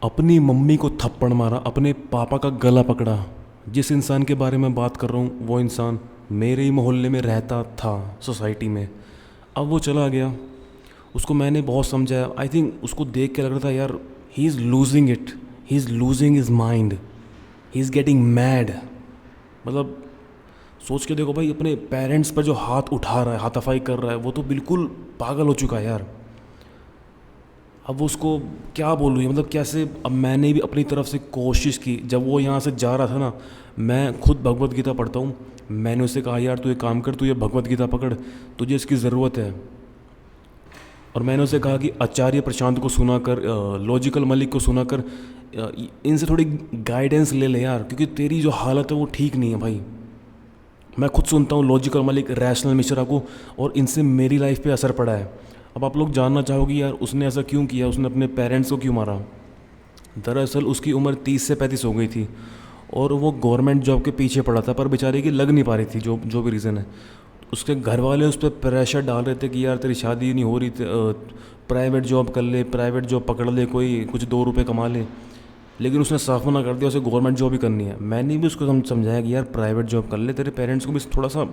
अपनी मम्मी को थप्पड़ मारा, अपने पापा का गला पकड़ा। जिस इंसान के बारे में बात कर रहा हूँ वो इंसान मेरे ही मोहल्ले में रहता था, सोसाइटी में। अब वो चला गया। उसको मैंने बहुत समझाया। आई थिंक उसको देख के लग रहा था यार, he is losing it, he is losing his mind, he is getting mad. मतलब सोच के देखो भाई, अपने पेरेंट्स पर जो हाथ उठा रहा है, हाथापाई कर रहा है, वो तो बिल्कुल पागल हो चुका है यार। अब वो उसको क्या बोलूँ, मतलब कैसे। अब मैंने भी अपनी तरफ से कोशिश की। जब वो यहाँ से जा रहा था ना, मैं खुद भगवत गीता पढ़ता हूँ। मैंने उससे कहा यार तू एक काम कर, तू ये भगवत गीता पकड़, तुझे इसकी ज़रूरत है। और मैंने उसे कहा कि आचार्य प्रशांत को सुना कर, लॉजिकल मलिक को सुना कर, इनसे थोड़ी गाइडेंस ले ले यार, क्योंकि तेरी जो हालत है वो ठीक नहीं है भाई। मैं खुद सुनता हूँ लॉजिकल मलिक, रैशनल मिश्रा को, और इनसे मेरी लाइफ पे असर पड़ा है। अब आप लोग जानना चाहोगे यार उसने ऐसा क्यों किया, उसने अपने पेरेंट्स को क्यों मारा। दरअसल उसकी उम्र 30 से 35 हो गई थी और वो गवर्नमेंट जॉब के पीछे पड़ा था, पर बेचारे की लग नहीं पा रही थी, जो जो भी रीज़न है। उसके घर वाले उस पर प्रेशर डाल रहे थे कि यार तेरी शादी नहीं हो रही, प्राइवेट जॉब कर ले, प्राइवेट जॉब पकड़ ले, कोई कुछ 2 रुपये कमा ले। लेकिन उसने साफ मना कर दिया, उसे गवर्नमेंट जॉब ही करनी है। मैंने भी उसको समझाया कि यार प्राइवेट जॉब कर ले, तेरे पेरेंट्स को भी थोड़ा सा,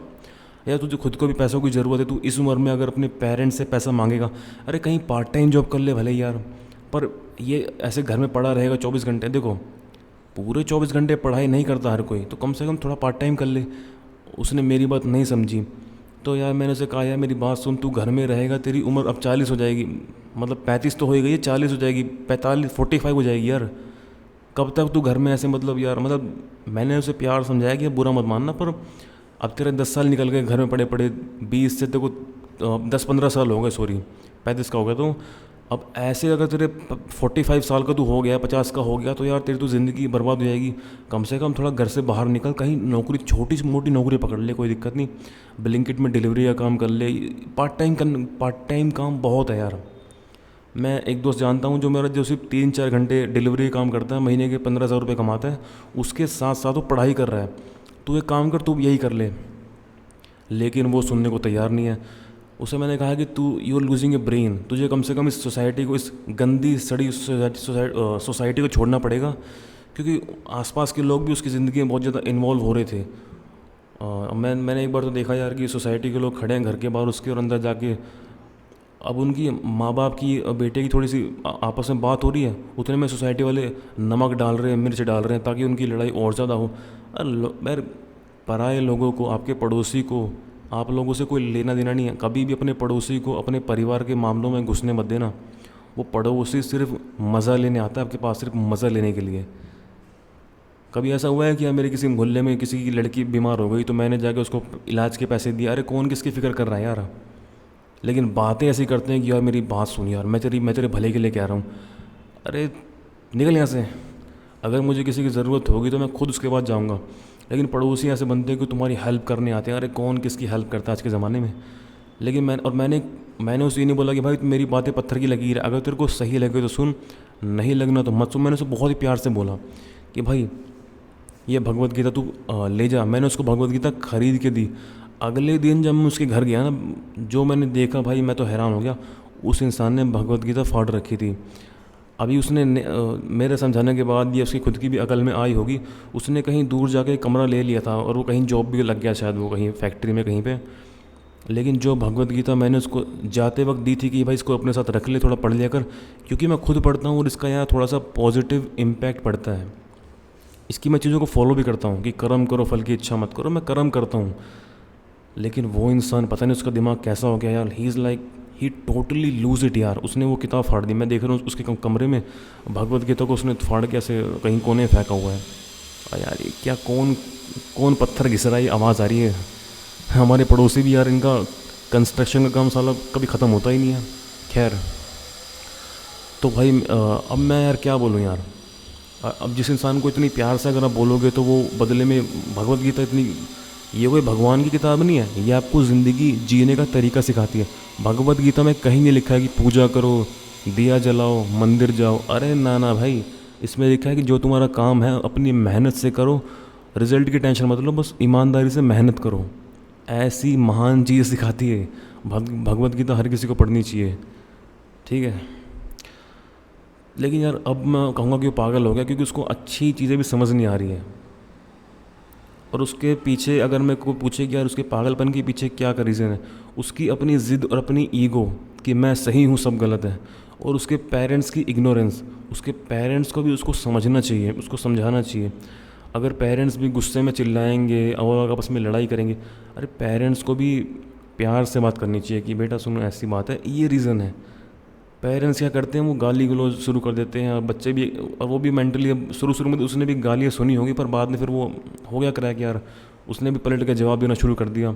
यार तुझे खुद को भी पैसों की ज़रूरत है। तू इस उम्र में अगर अपने पेरेंट्स से पैसा मांगेगा, अरे कहीं पार्ट टाइम जॉब कर ले भले यार। पर ये ऐसे घर में पड़ा रहेगा 24 घंटे, देखो पूरे 24 घंटे पढ़ाई नहीं करता हर कोई, तो कम से कम थोड़ा पार्ट टाइम कर ले। उसने मेरी बात नहीं समझी। तो यार मैंने उसे कहा यार मेरी बात सुन, तू घर में रहेगा, तेरी उम्र अब 40 हो जाएगी, मतलब 35 तो हो ही गई है, 40 हो जाएगी, 45 हो जाएगी यार। कब तक तू घर में ऐसे, मतलब यार, मतलब मैंने उसे प्यार समझाया कि बुरा मत मानना, पर अब तेरे 10 साल निकल गए घर में पड़े पड़े। 20 से तेरे को 10-15 साल हो गए, सॉरी 35 का हो गया। तो अब ऐसे अगर तेरे 45 साल का तू हो गया, 50 का हो गया, तो यार तेरी तो ज़िंदगी बर्बाद हो जाएगी। कम से कम थोड़ा घर से बाहर निकल, कहीं नौकरी, छोटी सी मोटी नौकरी पकड़ ले, कोई दिक्कत नहीं। ब्लिंकिट में डिलीवरी का काम कर ले, पार्ट टाइम काम बहुत है यार। मैं एक दोस्त जानता हूँ जो मेरा, जो सिर्फ 3-4 घंटे डिलीवरी काम करता है, महीने के 15,000 रुपये कमाता है, उसके साथ साथ वो पढ़ाई कर रहा है। तू एक काम कर, तू यही कर ले। लेकिन वो सुनने को तैयार नहीं है। उसे मैंने कहा कि तू, you are losing a brain, तुझे कम से कम इस सोसाइटी को, इस गंदी सड़ी सोसाइटी को छोड़ना पड़ेगा, क्योंकि आसपास के लोग भी उसकी ज़िंदगी में बहुत ज़्यादा इन्वॉल्व हो रहे थे। मैंने एक बार तो देखा यार कि सोसाइटी के लोग खड़े हैं घर के बाहर उसके, और अंदर जाके अब उनकी माँ बाप की बेटे की थोड़ी सी आपस में बात हो रही है, उतने में सोसाइटी वाले नमक डाल रहे हैं, मिर्च डाल रहे हैं, ताकि उनकी लड़ाई और ज़्यादा हो। यार पराए लोगों को, आपके पड़ोसी को, आप लोगों से कोई लेना देना नहीं है। कभी भी अपने पड़ोसी को अपने परिवार के मामलों में घुसने मत देना। वो पड़ोसी सिर्फ मज़ा लेने आता है आपके पास, सिर्फ मज़ा लेने के लिए। कभी ऐसा हुआ है कि यार मेरे किसी मोहल्ले में किसी की लड़की बीमार हो गई, तो मैंने जाके उसको इलाज के पैसे दिए? अरे कौन किसकी फ़िक्र कर रहा है यार। लेकिन बातें ऐसी करते हैं कि यार मेरी बात सुन यार, मैं तेरे भले के लिए कह रहा हूँ। अरे निकल यहाँ से। अगर मुझे किसी की ज़रूरत होगी तो मैं खुद उसके पास जाऊँगा। लेकिन पड़ोसी ऐसे बनते हैं कि तुम्हारी हेल्प करने आते हैं। अरे कौन किसकी हेल्प करता है आज के ज़माने में। लेकिन मैंने उसे ये नहीं बोला कि भाई मेरी बातें पत्थर की लगी है, अगर तेरे को सही लगे तो सुन, नहीं लगना तो मत सुन। मैंने उसे बहुत ही प्यार से बोला कि भाई ये भगवत गीता तू ले जा। मैंने उसको भगवत गीता खरीद के दी। अगले दिन जब मैं उसके घर गया ना, जो मैंने देखा भाई, मैं तो हैरान हो गया। उस इंसान ने भगवत गीता फाड़ रखी थी। अभी उसने मेरे समझाने के बाद, ये उसकी खुद की भी अकल में आई होगी, उसने कहीं दूर जाके कमरा ले लिया था, और वो कहीं जॉब भी लग गया शायद, वो कहीं फैक्ट्री में कहीं पे। लेकिन जो भगवत गीता मैंने उसको जाते वक्त दी थी कि भाई इसको अपने साथ रख ले, थोड़ा पढ़ लिया कर, क्योंकि मैं खुद पढ़ता हूँ और इसका यहाँ थोड़ा सा पॉजिटिव इम्पैक्ट पड़ता है। इसकी मैं चीज़ों को फॉलो भी करता हूँ कि कर्म करो फल की इच्छा मत करो, मैं कर्म करता हूँ। लेकिन वो इंसान, पता नहीं उसका दिमाग कैसा हो गया यार, he is like, he totally lose it यार। उसने वो किताब फाड़ दी। मैं देख रहा हूँ उसके कमरे में भगवत गीता को उसने फाड़ के ऐसे कहीं कोने फेंका हुआ है। यार ये क्या, कौन कौन पत्थर घिस रहा है, ये आवाज़ आ रही है। हमारे पड़ोसी भी यार, इनका कंस्ट्रक्शन का काम साला कभी ख़त्म होता ही नहीं है। खैर, तो भाई अब मैं यार क्या बोलूँ यार। अब जिस इंसान को इतनी प्यार से अगर आप बोलोगे, तो वो बदले में, भगवत गीता इतनी, ये कोई भगवान की किताब नहीं है, ये आपको ज़िंदगी जीने का तरीका सिखाती है। भगवत गीता में कहीं नहीं लिखा है कि पूजा करो, दिया जलाओ, मंदिर जाओ। अरे ना ना भाई, इसमें लिखा है कि जो तुम्हारा काम है अपनी मेहनत से करो, रिजल्ट की टेंशन मत लो, बस ईमानदारी से मेहनत करो। ऐसी महान चीज़ सिखाती है भगवत गीता। हर किसी को पढ़नी चाहिए, ठीक है। लेकिन यार अब मैं कहूँगा कि वो पागल हो गया, क्योंकि उसको अच्छी चीज़ें भी समझ नहीं आ रही है। और उसके पीछे अगर मैं को पूछे कि यार उसके पागलपन के पीछे क्या का रीज़न है, उसकी अपनी ज़िद और अपनी ईगो कि मैं सही हूँ सब गलत है, और उसके पेरेंट्स की इग्नोरेंस। उसके पेरेंट्स को भी उसको समझना चाहिए, उसको समझाना चाहिए। अगर पेरेंट्स भी गुस्से में चिल्लाएंगे और आपस में लड़ाई करेंगे, अरे पेरेंट्स को भी प्यार से बात करनी चाहिए कि बेटा सुनो ऐसी बात है, ये रीज़न है। पेरेंट्स क्या करते हैं, वो गाली गलौज शुरू कर देते हैं, और बच्चे भी, और वो भी मेंटली, अब शुरू शुरू में तो उसने भी गालियाँ सुनी होंगी, पर बाद में फिर वो हो गया क्रैक यार, उसने भी पलट के जवाब देना शुरू कर दिया।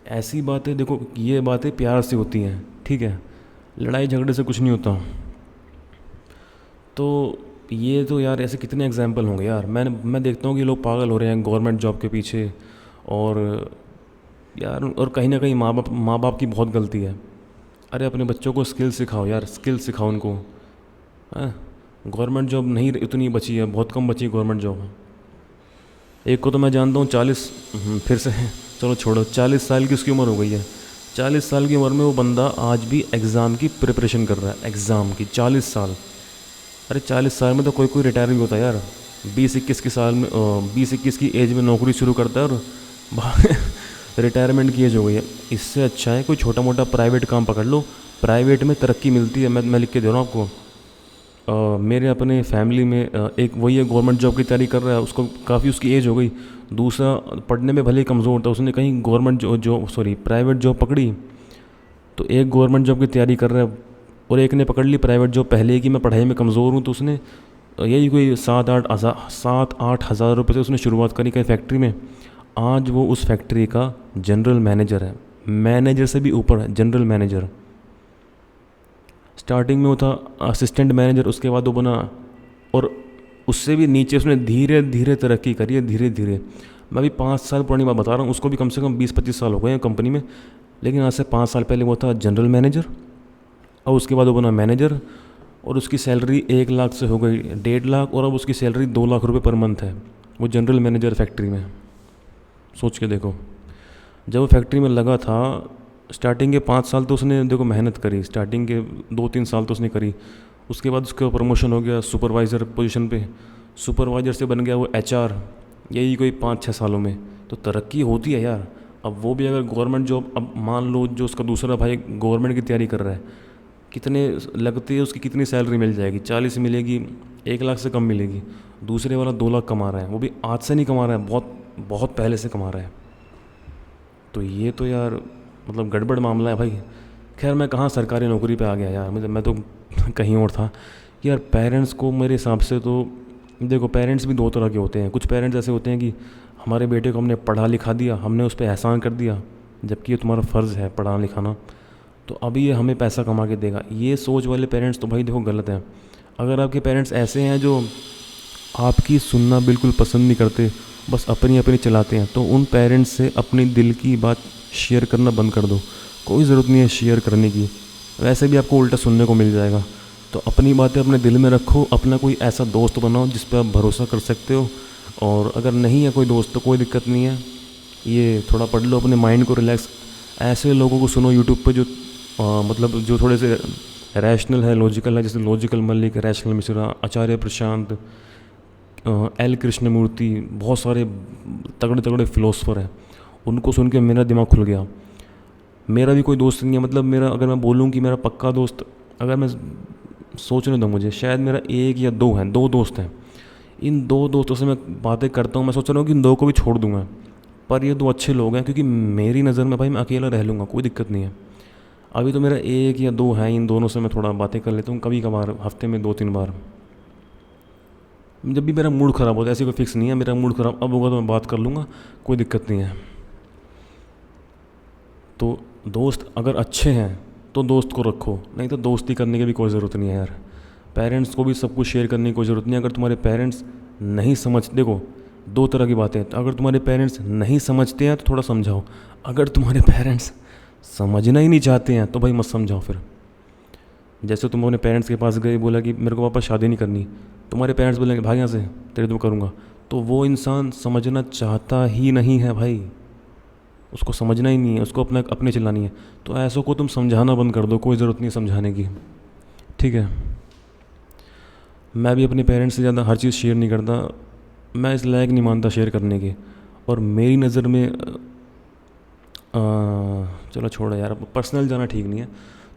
ऐसी बातें देखो, ये बातें प्यार से होती हैं, ठीक है, लड़ाई झगड़े से कुछ नहीं होता। तो ये तो यार ऐसे कितने एग्जाम्पल होंगे यार, मैं देखता हूँ कि लोग पागल हो रहे हैं गवर्नमेंट जॉब के पीछे। और यार, और कहीं ना कहीं माँ बाप की बहुत गलती है। अरे अपने बच्चों को स्किल सिखाओ यार, स्किल सिखाओ उनको। हाँ, गवर्नमेंट जॉब नहीं इतनी बची है, बहुत कम बची है गवर्नमेंट जॉब। एक को तो मैं जानता हूँ 40, फिर से चलो छोड़ो, 40 साल की उसकी उम्र हो गई है। 40 साल की उम्र में वो बंदा आज भी एग्ज़ाम की प्रिपरेशन कर रहा है, एग्ज़ाम की 40 साल। अरे 40 साल में तो कोई कोई रिटायर भी होता है यार। 20-21 की साल में 20-21 की एज में नौकरी शुरू करता है, और रिटायरमेंट की एज हो गई है। इससे अच्छा है कोई छोटा मोटा प्राइवेट काम पकड़ लो, प्राइवेट में तरक्की मिलती है। मैं लिख के दे रहा हूँ आपको। मेरे अपने फैमिली में एक वही है, गवर्नमेंट जॉब की तैयारी कर रहा है, उसको काफ़ी उसकी एज हो गई। दूसरा पढ़ने में भले ही कमज़ोर था, उसने कहीं गवर्नमेंट जो सॉरी प्राइवेट जॉब पकड़ी, तो एक गवर्नमेंट जॉब की तैयारी कर रहा है, और एक ने पकड़ ली प्राइवेट जॉब पहले ही कि मैं पढ़ाई में कमज़ोर हूँ, तो उसने यही कोई 7-8 हज़ार रुपये से उसने शुरुआत करी कहीं फैक्ट्री में। आज वो उस फैक्ट्री का जनरल मैनेजर है, मैनेजर से भी ऊपर है, जनरल मैनेजर। स्टार्टिंग में वो था असिस्टेंट मैनेजर, उसके बाद वो बना, और उससे भी नीचे उसने धीरे धीरे तरक्की करी है, धीरे धीरे। मैं अभी 5 साल पुरानी बात बता रहा हूँ, उसको भी कम से कम 20-25 साल हो गए हैं कंपनी में। लेकिन आज से 5 साल पहले वो था जनरल मैनेजर, और उसके बाद वो बना मैनेजर, और उसकी सैलरी 1 लाख से हो गई 1.5 लाख, और अब उसकी सैलरी 2 लाख रुपये पर मंथ है। वो जनरल मैनेजर फैक्ट्री में, सोच के देखो। जब वो फैक्ट्री में लगा था, स्टार्टिंग के 5 साल तो उसने देखो मेहनत करी, स्टार्टिंग के 2-3 साल तो उसने करी। उसके बाद उसका प्रमोशन हो गया सुपरवाइज़र पोजीशन पे, सुपरवाइज़र से बन गया वो एचआर, यही कोई 5-6 सालों में। तो तरक्की होती है यार। अब वो भी अगर गवर्नमेंट जॉब, अब मान लो जो उसका दूसरा भाई गवर्नमेंट की तैयारी कर रहा है, कितने लगते है उसकी कितनी सैलरी मिल जाएगी, 40 मिलेगी, 1 लाख से कम मिलेगी। दूसरे वाला 2 लाख कमा रहा है, वो भी आज से नहीं कमा रहा है, बहुत बहुत पहले से कमा रहा है। तो ये तो यार मतलब गड़बड़ मामला है भाई। खैर मैं कहाँ सरकारी नौकरी पे आ गया यार, मतलब मैं तो कहीं और था। यार पेरेंट्स को मेरे हिसाब से तो देखो, पेरेंट्स भी दो तरह के होते हैं। कुछ पेरेंट्स ऐसे होते हैं कि हमारे बेटे को हमने पढ़ा लिखा दिया, हमने उस पर एहसान कर दिया, जबकि ये तुम्हारा फ़र्ज़ है पढ़ाना लिखाना, तो अभी ये हमें पैसा कमा के देगा। ये सोच वाले पेरेंट्स तो भाई देखो गलत हैं। अगर आपके पेरेंट्स ऐसे हैं जो आपकी सुनना बिल्कुल पसंद नहीं करते, बस अपनी अपनी चलाते हैं, तो उन पेरेंट्स से अपनी दिल की बात शेयर करना बंद कर दो। कोई ज़रूरत नहीं है शेयर करने की, वैसे भी आपको उल्टा सुनने को मिल जाएगा। तो अपनी बातें अपने दिल में रखो, अपना कोई ऐसा दोस्त बनाओ जिस पर आप भरोसा कर सकते हो। और अगर नहीं है कोई दोस्त तो कोई दिक्कत नहीं है, ये थोड़ा पढ़ लो, अपने माइंड को रिलैक्स। ऐसे लोगों को सुनो यूट्यूब पे जो मतलब जो थोड़े से रैशनल है, लॉजिकल है, जैसे लॉजिकल मलिक, रैशनल मिश्रा, आचार्य प्रशांत, एल कृष्णमूर्ति, बहुत सारे तगड़े तगड़े फिलोसफर हैं। उनको सुन के मेरा दिमाग खुल गया। मेरा भी कोई दोस्त नहीं है, मतलब मेरा अगर मैं बोलूँ कि मेरा पक्का दोस्त, अगर मैं सोचने दो मुझे, शायद मेरा एक या दो हैं, 2 दोस्त हैं। इन 2 दोस्तों से मैं बातें करता हूँ, मैं सोच रहा हूँ कि इन 2 को भी छोड़ दूँगा, पर ये 2 अच्छे लोग हैं, क्योंकि मेरी नज़र में भाई मैं अकेला रह लूँगा, कोई दिक्कत नहीं है। अभी तो मेरा 1 या 2 हैं, इन दोनों से मैं थोड़ा बातें कर लेता हूँ कभी कभार, हफ्ते में 2-3 बार। जब भी मेरा मूड ख़राब होता है, ऐसी कोई फिक्स नहीं है, मेरा मूड ख़राब अब होगा तो मैं बात कर लूँगा, कोई दिक्कत नहीं है। तो दोस्त अगर अच्छे हैं तो दोस्त को रखो, नहीं तो दोस्ती करने की भी कोई ज़रूरत नहीं है यार। पेरेंट्स को भी सब कुछ शेयर करने की कोई ज़रूरत नहीं है। अगर तुम्हारे पेरेंट्स नहीं समझ, देखो 2 तरह की बातें हैं। तो अगर तुम्हारे पेरेंट्स नहीं समझते हैं तो थोड़ा समझाओ, अगर तुम्हारे पेरेंट्स समझना ही नहीं चाहते हैं तो भाई मत समझाओ फिर। जैसे तुम अपने पेरेंट्स के पास गए, बोला कि मेरे को वापस शादी नहीं करनी, तुम्हारे पेरेंट्स बोलेंगे भाग यहाँ से, तेरे तो करूँगा, तो वो इंसान समझना चाहता ही नहीं है भाई, उसको समझना ही नहीं है, उसको अपने चिल्लानी है। तो ऐसों को तुम समझाना बंद कर दो, कोई ज़रूरत नहीं है समझाने की, ठीक है। मैं भी अपने पेरेंट्स से ज़्यादा हर चीज़ शेयर नहीं करता, मैं इस लायक नहीं मानता शेयर करने के। और मेरी नज़र में चलो छोड़ो यार, पर्सनल जाना ठीक नहीं है।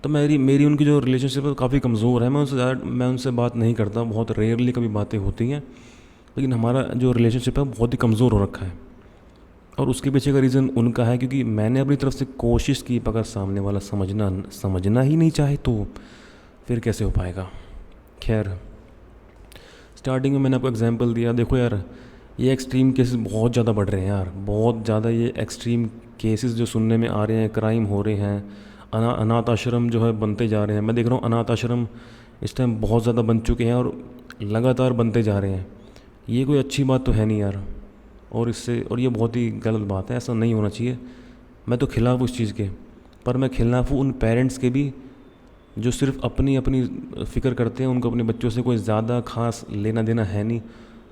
तो मेरी मेरी उनकी जो रिलेशनशिप है काफ़ी कमज़ोर है, मैं उनसे बात नहीं करता, बहुत रेयरली कभी बातें होती हैं। लेकिन हमारा जो रिलेशनशिप है बहुत ही कमज़ोर हो रखा है। और उसके पीछे का रीज़न उनका है क्योंकि मैंने अपनी तरफ से कोशिश की, अगर सामने वाला समझना ही नहीं चाहे तो फिर कैसे हो पाएगा। खैर, स्टार्टिंग में मैंने आपको एग्जांपल दिया, देखो यार ये एक्सट्रीम केसेस बहुत ज़्यादा बढ़ रहे हैं यार, बहुत ज़्यादा ये एक्सट्रीम केसेस जो सुनने में आ रहे हैं, क्राइम हो रहे हैं, अनाथ आश्रम जो है बनते जा रहे हैं। मैं देख रहा हूँ अनाथ आश्रम इस टाइम बहुत ज़्यादा बन चुके हैं और लगातार बनते जा रहे हैं। ये कोई अच्छी बात तो है नहीं यार, और ये बहुत ही गलत बात है, ऐसा नहीं होना चाहिए। मैं तो खिलाफ़ हूँ उस चीज़ के, पर मैं खिलाफ़ हूँ उन पेरेंट्स के भी जो सिर्फ अपनी अपनी फ़िक्र करते हैं। उनको अपने बच्चों से कोई ज़्यादा खास लेना देना है नहीं।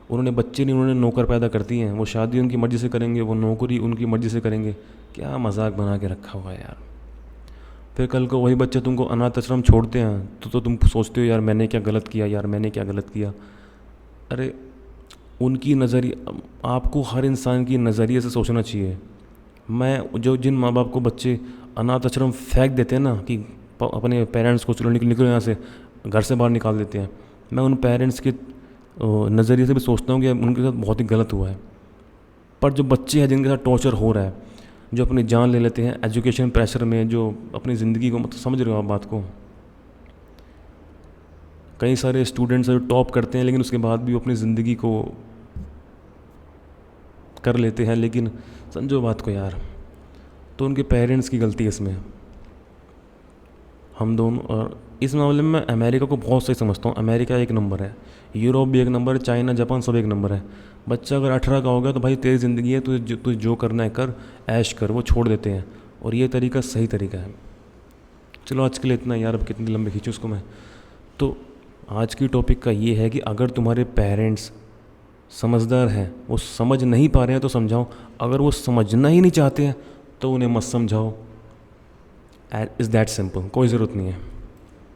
उन्होंने बच्चे नहीं, उन्होंने नौकर पैदा कर दिए हैं। वो शादी उनकी मर्ज़ी से करेंगे, वो नौकरी उनकी मर्ज़ी से करेंगे। क्या मजाक बना के रखा हुआ है यार। फिर कल को वही बच्चे तुमको अनाथ आश्रम छोड़ते हैं तो तुम सोचते हो यार मैंने क्या गलत किया, यार मैंने क्या गलत किया। अरे उनकी नज़रिए, आपको हर इंसान की नज़रिए से सोचना चाहिए। मैं जो जिन माँ बाप को बच्चे अनाथ आश्रम फेंक देते हैं ना, कि अपने पेरेंट्स को चलो निकलो यहाँ से, घर से बाहर निकाल देते हैं, मैं उन पेरेंट्स के नज़रिए से भी सोचता हूँ कि उनके साथ बहुत ही गलत हुआ है। पर जो बच्चे हैं जिनके साथ टॉर्चर हो रहा है, जो अपनी जान ले लेते हैं एजुकेशन प्रेशर में, जो अपनी ज़िंदगी को, मतलब समझ रहे हो आप बात को, कई सारे स्टूडेंट्स जो टॉप करते हैं लेकिन उसके बाद भी वो अपनी ज़िंदगी को कर लेते हैं। लेकिन समझो बात को यार, तो उनके पेरेंट्स की गलती है इसमें, हम दोनों। और इस मामले में मैं अमेरिका को बहुत सही समझता हूँ। अमेरिका एक नंबर है, यूरोप भी एक नंबर है, चाइना जापान सब एक नंबर है। बच्चा अगर 18 का हो गया तो भाई तेरी ज़िंदगी है, तुझे जो करना है कर, ऐश कर, वो छोड़ देते हैं। और ये तरीका सही तरीका है। चलो आज के लिए इतना यार, अब कितनी लंबे खींचूँ उसको मैं। तो आज की टॉपिक का ये है कि अगर तुम्हारे पेरेंट्स समझदार हैं, वो समझ नहीं पा रहे हैं तो समझाओ। अगर वो समझना ही नहीं चाहते हैं तो उन्हें मत समझाओ। इज़ दैट सिंपल, कोई ज़रूरत नहीं है।